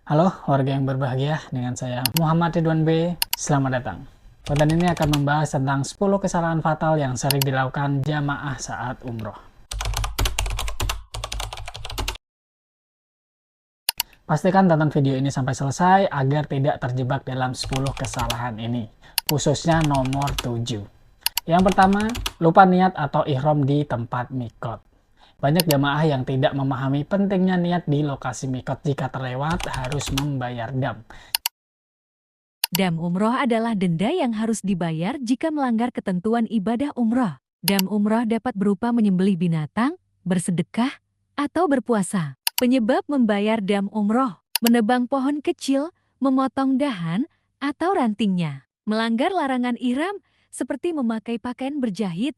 Halo warga yang berbahagia, dengan saya Muhammad Ridwan B. Selamat datang. Konten ini akan membahas tentang 10 kesalahan fatal yang sering dilakukan jamaah saat umroh. Pastikan tonton video ini sampai selesai agar tidak terjebak dalam 10 kesalahan ini, khususnya nomor 7. Yang pertama, lupa niat atau ihram di tempat mikot. Banyak jamaah yang tidak memahami pentingnya niat di lokasi mikot. Jika terlewat, harus membayar dam. Dam umroh adalah denda yang harus dibayar jika melanggar ketentuan ibadah umroh. Dam umroh dapat berupa menyembelih binatang, bersedekah, atau berpuasa. Penyebab membayar dam umroh: menebang pohon kecil, memotong dahan, atau rantingnya. Melanggar larangan ihram seperti memakai pakaian berjahit,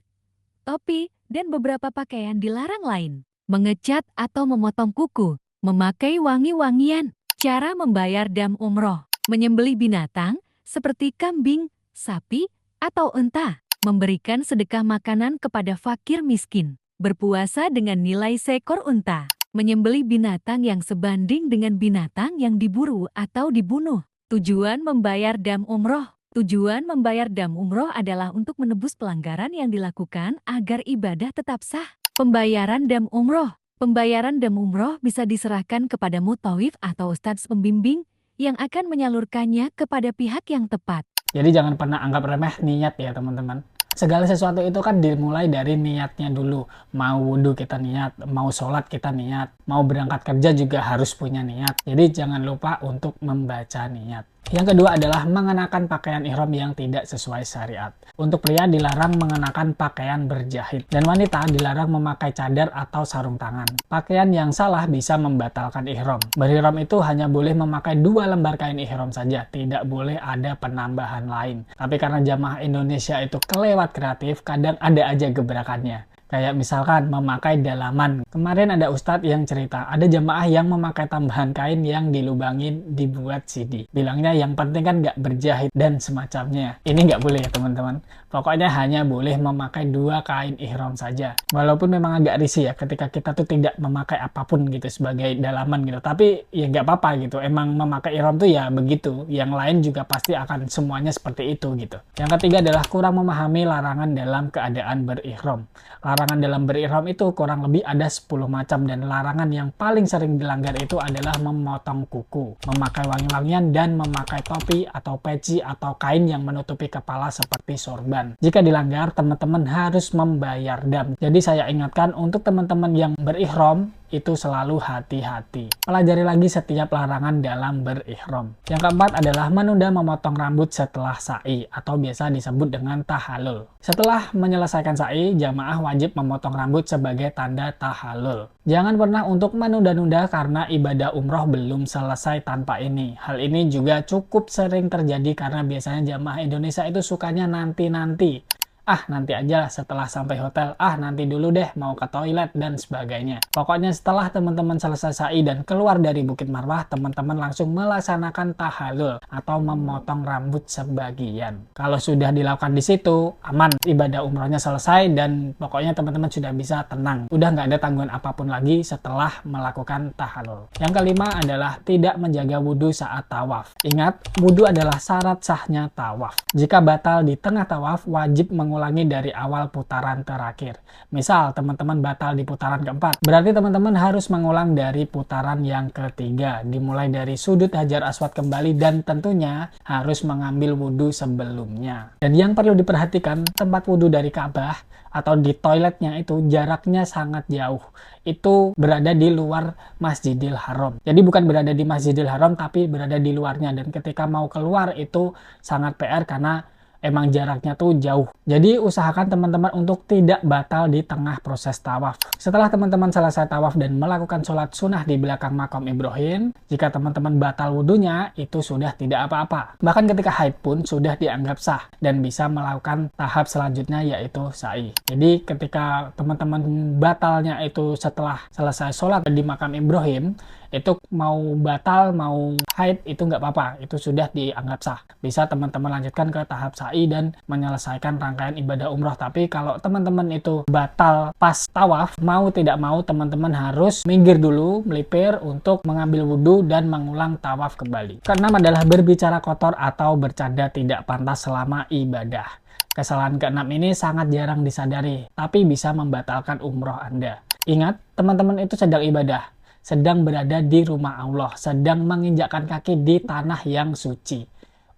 topi, dan beberapa pakaian dilarang lain. Mengecat atau memotong kuku, memakai wangi-wangian. Cara membayar dam umroh: menyembelih binatang seperti kambing, sapi, atau unta. Memberikan sedekah makanan kepada fakir miskin. Berpuasa dengan nilai seekor unta. Menyembelih binatang yang sebanding dengan binatang yang diburu atau dibunuh. Tujuan membayar dam umroh: tujuan membayar dam umroh adalah untuk menebus pelanggaran yang dilakukan agar ibadah tetap sah. Pembayaran dam umroh: pembayaran dam umroh bisa diserahkan kepada mutawif atau ustadz pembimbing yang akan menyalurkannya kepada pihak yang tepat. Jadi jangan pernah anggap remeh niat ya teman-teman. Segala sesuatu itu kan dimulai dari niatnya dulu. Mau wudhu kita niat, mau sholat kita niat, mau berangkat kerja juga harus punya niat. Jadi jangan lupa untuk membaca niat. Yang kedua adalah mengenakan pakaian ihram yang tidak sesuai syariat. Untuk pria dilarang mengenakan pakaian berjahit dan wanita dilarang memakai cadar atau sarung tangan. Pakaian yang salah bisa membatalkan ihram. Berihram itu hanya boleh memakai 2 lembar kain ihram saja, tidak boleh ada penambahan lain. Tapi karena jamaah Indonesia itu kelewat kreatif, kadang ada aja gebrakannya. Kayak misalkan memakai dalaman. Kemarin ada ustadz yang cerita, ada jamaah yang memakai tambahan kain yang dilubangin dibuat CD. Bilangnya yang penting kan nggak berjahit dan semacamnya. Ini nggak boleh ya teman-teman. Pokoknya hanya boleh memakai 2 kain ihram saja. Walaupun memang agak risih ya ketika kita tuh tidak memakai apapun gitu sebagai dalaman gitu. Tapi ya nggak apa-apa gitu. Emang memakai ihram tuh ya begitu. Yang lain juga pasti akan semuanya seperti itu gitu. Yang ketiga adalah kurang memahami larangan dalam keadaan berihram. Larangan dalam berihram itu kurang lebih ada 10 macam dan larangan yang paling sering dilanggar itu adalah memotong kuku, memakai wangi-wangian, dan memakai topi atau peci atau kain yang menutupi kepala seperti sorban. Jika dilanggar, teman-teman harus membayar dam. Jadi saya ingatkan untuk teman-teman yang berihram itu selalu hati-hati. Pelajari lagi setiap larangan dalam berihram. Yang keempat adalah menunda memotong rambut setelah sa'i atau biasa disebut dengan tahallul. Setelah menyelesaikan sa'i, jamaah wajib memotong rambut sebagai tanda tahallul. Jangan pernah untuk menunda-nunda karena ibadah umroh belum selesai tanpa ini. Hal ini juga cukup sering terjadi karena biasanya jamaah Indonesia itu sukanya nanti-nanti. Nanti aja setelah sampai hotel, nanti dulu deh mau ke toilet dan sebagainya. Pokoknya setelah teman-teman selesai sa'i dan keluar dari Bukit Marwah, teman-teman langsung melaksanakan tahallul atau memotong rambut sebagian. Kalau sudah dilakukan di situ, aman, ibadah umrohnya selesai dan pokoknya teman-teman sudah bisa tenang. Udah nggak ada tanggungan apapun lagi setelah melakukan tahallul. Yang kelima adalah tidak menjaga wudhu saat tawaf. Ingat, wudhu adalah syarat sahnya tawaf. Jika batal di tengah tawaf, wajib mengulangi dari awal putaran terakhir. Misal teman-teman batal di putaran keempat, berarti teman-teman harus mengulang dari putaran yang ketiga, dimulai dari sudut Hajar Aswad kembali dan tentunya harus mengambil wudhu sebelumnya. Dan yang perlu diperhatikan, tempat wudhu dari Ka'bah atau di toiletnya itu jaraknya sangat jauh. Itu berada di luar Masjidil Haram. Jadi bukan berada di Masjidil Haram tapi berada di luarnya, dan ketika mau keluar itu sangat PR karena emang jaraknya tuh jauh. Jadi usahakan teman-teman untuk tidak batal di tengah proses tawaf. Setelah teman-teman selesai tawaf dan melakukan sholat sunnah di belakang makam Ibrahim, jika teman-teman batal wudhunya, itu sudah tidak apa-apa. Bahkan ketika haid pun sudah dianggap sah dan bisa melakukan tahap selanjutnya yaitu sa'i. Jadi ketika teman-teman batalnya itu setelah selesai sholat di makam Ibrahim, Itu mau batal, mau haid, itu nggak apa-apa. Itu sudah dianggap sah. Bisa teman-teman lanjutkan ke tahap sa'i dan menyelesaikan rangkaian ibadah umroh. Tapi kalau teman-teman itu batal pas tawaf, mau tidak mau teman-teman harus minggir dulu, melipir untuk mengambil wudhu dan mengulang tawaf kembali. Keenam adalah berbicara kotor atau bercanda tidak pantas selama ibadah. Kesalahan keenam ini sangat jarang disadari, tapi bisa membatalkan umroh Anda. Ingat, teman-teman itu sedang ibadah, sedang berada di rumah Allah, sedang menginjakkan kaki di tanah yang suci.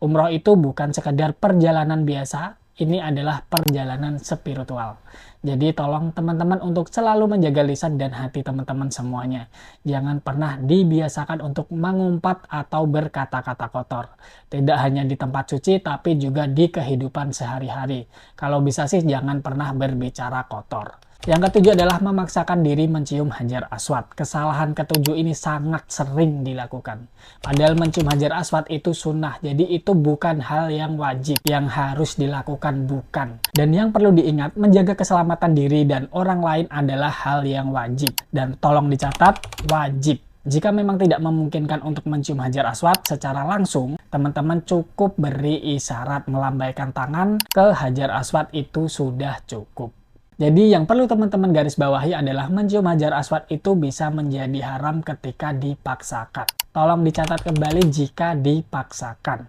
Umroh itu bukan sekedar perjalanan biasa, ini adalah perjalanan spiritual. Jadi tolong teman-teman untuk selalu menjaga lisan dan hati teman-teman semuanya. Jangan pernah dibiasakan untuk mengumpat atau berkata-kata kotor. Tidak hanya di tempat suci, tapi juga di kehidupan sehari-hari. Kalau bisa sih jangan pernah berbicara kotor. Yang ketujuh adalah memaksakan diri mencium Hajar Aswad. Kesalahan ketujuh ini sangat sering dilakukan. Padahal mencium Hajar Aswad itu sunnah, jadi itu bukan hal yang wajib, yang harus dilakukan bukan. Dan yang perlu diingat, menjaga keselamatan diri dan orang lain adalah hal yang wajib. Dan tolong dicatat, wajib. Jika memang tidak memungkinkan untuk mencium Hajar Aswad secara langsung, teman-teman cukup beri isyarat melambaikan tangan ke Hajar Aswad, itu sudah cukup. Jadi yang perlu teman-teman garis bawahi adalah mencium Hajar Aswad itu bisa menjadi haram ketika dipaksakan. Tolong dicatat kembali jika dipaksakan.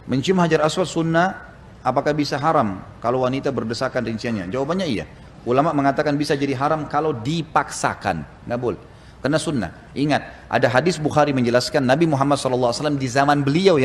Mencium Hajar Aswad sunnah, apakah bisa haram kalau wanita berdesakan rinciannya? Jawabannya iya. Ulama mengatakan bisa jadi haram kalau dipaksakan. Nggak boleh. Karena sunnah. Ingat, ada hadis Bukhari menjelaskan Nabi Muhammad SAW di zaman beliau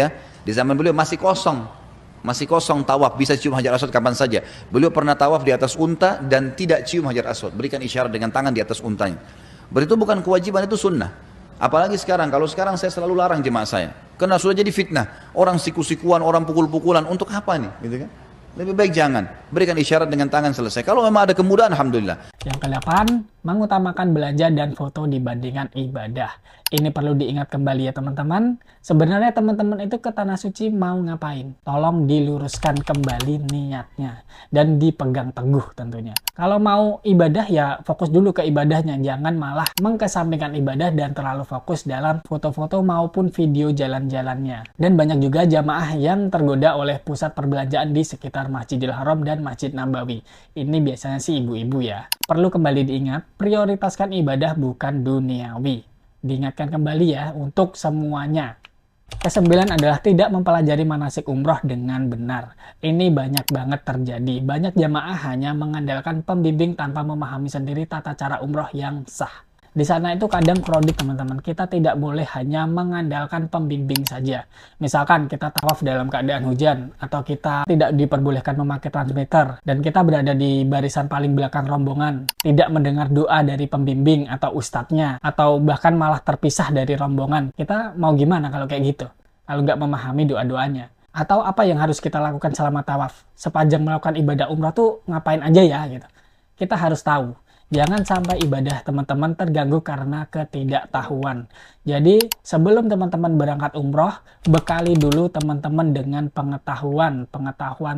masih kosong. Masih kosong tawaf, bisa cium Hajar Aswad kapan saja. Beliau pernah tawaf di atas unta dan tidak cium Hajar Aswad. Berikan isyarat dengan tangan di atas untanya. Berarti itu bukan kewajiban, itu sunnah. Apalagi sekarang, kalau sekarang saya selalu larang jemaah saya. Karena sudah jadi fitnah. Orang siku-sikuan, orang pukul-pukulan, untuk apa nih? Gitu kan? Lebih baik jangan. Berikan isyarat dengan tangan selesai. Kalau memang ada kemudahan, alhamdulillah. Yang kedelapan, mengutamakan belanja dan foto dibandingkan ibadah. Ini perlu diingat kembali ya teman-teman. Sebenarnya teman-teman itu ke Tanah Suci mau ngapain? Tolong diluruskan kembali niatnya. Dan dipegang teguh tentunya. Kalau mau ibadah ya fokus dulu ke ibadahnya. Jangan malah mengkesampingkan ibadah dan terlalu fokus dalam foto-foto maupun video jalan-jalannya. Dan banyak juga jamaah yang tergoda oleh pusat perbelanjaan di sekitar Masjidil Haram dan Masjid Nabawi. Ini biasanya sih ibu-ibu ya. Perlu kembali diingat, prioritaskan ibadah bukan duniawi. Diingatkan kembali ya untuk semuanya. Kesembilan adalah tidak mempelajari manasik umroh dengan benar. Ini banyak banget terjadi. Banyak jamaah hanya mengandalkan pembimbing tanpa memahami sendiri tata cara umroh yang sah. Di sana itu kadang kredit teman-teman. Kita tidak boleh hanya mengandalkan pembimbing saja. Misalkan kita tawaf dalam keadaan hujan, atau kita tidak diperbolehkan memakai transmitter, dan kita berada di barisan paling belakang rombongan, tidak mendengar doa dari pembimbing atau ustadznya, atau bahkan malah terpisah dari rombongan. Kita mau gimana kalau kayak gitu? Kalau nggak memahami doa-doanya. Atau apa yang harus kita lakukan selama tawaf? Sepanjang melakukan ibadah umrah tuh ngapain aja ya gitu. Kita harus tahu. Jangan sampai ibadah teman-teman terganggu karena ketidaktahuan. Jadi sebelum teman-teman berangkat umroh, bekali dulu teman-teman dengan pengetahuan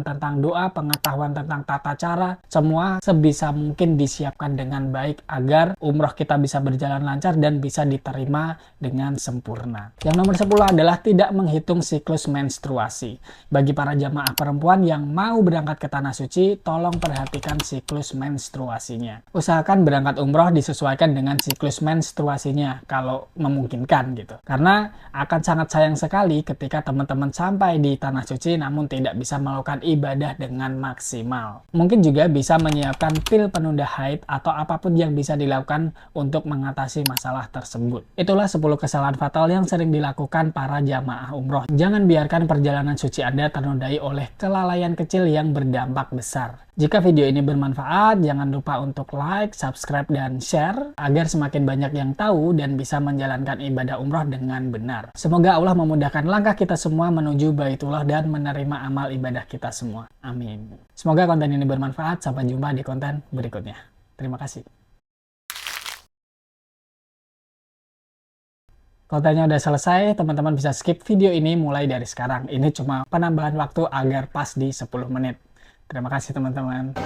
tentang doa, pengetahuan tentang tata cara, semua sebisa mungkin disiapkan dengan baik agar umroh kita bisa berjalan lancar dan bisa diterima dengan sempurna. Yang nomor 10 adalah tidak menghitung siklus menstruasi. Bagi para jamaah perempuan yang mau berangkat ke Tanah Suci, tolong perhatikan siklus menstruasinya. Usahakan berangkat umroh disesuaikan dengan siklus menstruasinya kalau memungkinkan gitu. Karena akan sangat sayang sekali ketika teman-teman sampai di Tanah Suci namun tidak bisa melakukan ibadah dengan maksimal. Mungkin juga bisa menyiapkan pil penunda haid atau apapun yang bisa dilakukan untuk mengatasi masalah tersebut. Itulah 10 kesalahan fatal yang sering dilakukan para jamaah umroh. Jangan biarkan perjalanan suci Anda ternodai oleh kelalaian kecil yang berdampak besar. Jika video ini bermanfaat, jangan lupa untuk like, subscribe, dan share agar semakin banyak yang tahu dan bisa menjalankan ibadah umroh dengan benar. Semoga Allah memudahkan langkah kita semua menuju Baitullah dan menerima amal ibadah kita semua. Amin. Semoga konten ini bermanfaat. Sampai jumpa di konten berikutnya. Terima kasih. Kontennya udah selesai, teman-teman bisa skip video ini mulai dari sekarang. Ini cuma penambahan waktu agar pas di 10 menit. Terima kasih teman-teman.